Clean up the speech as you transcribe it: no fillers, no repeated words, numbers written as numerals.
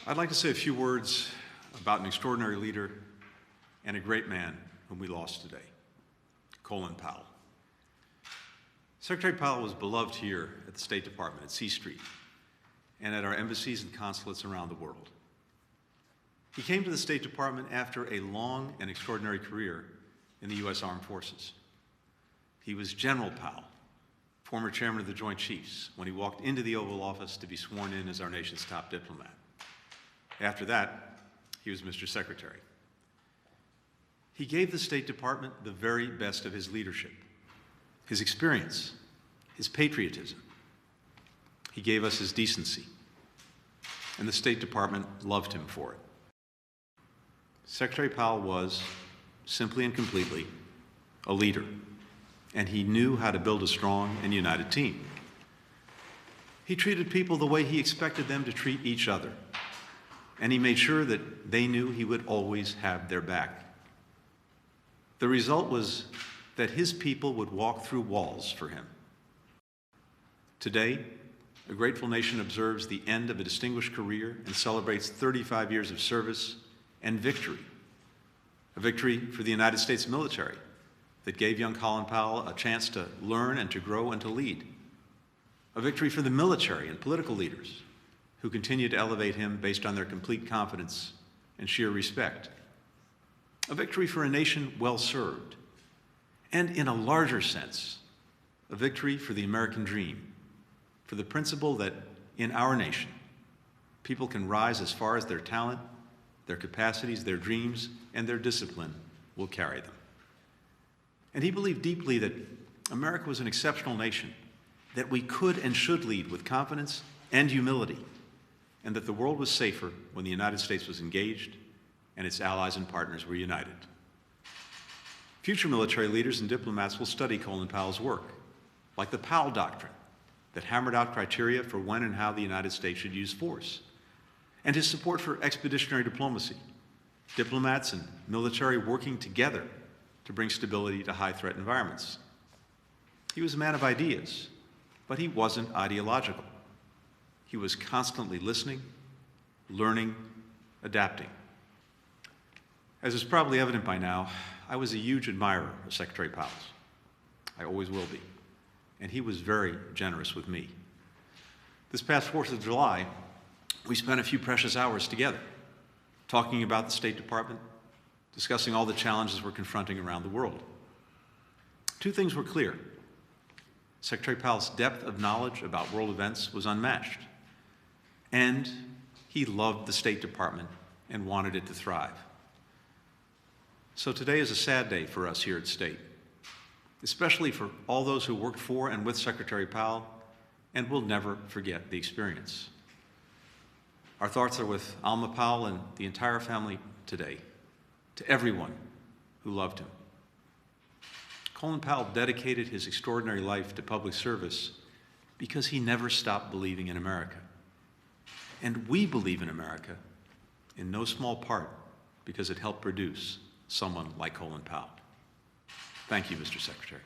I'd like to say a few words about an extraordinary leader and a great man whom we lost today, Colin Powell. Secretary Powell was beloved here at the State Department at C Street and at our embassies and consulates around the world. He came to the State Department after a long and extraordinary career in the U.S. Armed Forces. He was General Powell, former chairman of the Joint Chiefs, when he walked into the Oval Office to be sworn in as our nation's top diplomat. After that, he was Mr. Secretary. He gave the State Department the very best of his leadership, his experience, his patriotism. He gave us his decency, and the State Department loved him for it. Secretary Powell was, simply and completely, a leader, and he knew how to build a strong and united team. He treated people the way he expected them to treat each other, and he made sure that they knew he would always have their back. The result was that his people would walk through walls for him. Today, a grateful nation observes the end of a distinguished career and celebrates 35 years of service and victory. A victory for the United States military that gave young Colin Powell a chance to learn and to grow and to lead. A victory for the military and political leaders who continue to elevate him based on their complete confidence and sheer respect. A victory for a nation well served. And in a larger sense, a victory for the American dream, for the principle that in our nation, people can rise as far as their talent, their capacities, their dreams, and their discipline will carry them. And he believed deeply that America was an exceptional nation, that we could and should lead with confidence and humility, and that the world was safer when the United States was engaged and its allies and partners were united. Future military leaders and diplomats will study Colin Powell's work, like the Powell Doctrine, that hammered out criteria for when and how the United States should use force, and his support for expeditionary diplomacy, diplomats and military working together to bring stability to high-threat environments. He was a man of ideas, but he wasn't ideological. He was constantly listening, learning, adapting. As is probably evident by now, I was a huge admirer of Secretary Powell's. I always will be. And he was very generous with me. This past 4th of July, we spent a few precious hours together, talking about the State Department, discussing all the challenges we're confronting around the world. Two things were clear. Secretary Powell's depth of knowledge about world events was unmatched, and he loved the State Department and wanted it to thrive. So today is a sad day for us here at State, especially for all those who worked for and with Secretary Powell and will never forget the experience. Our thoughts are with Alma Powell and the entire family today, to everyone who loved him. Colin Powell dedicated his extraordinary life to public service because he never stopped believing in America. And we believe in America in no small part because it helped produce someone like Colin Powell. Thank you, Mr. Secretary.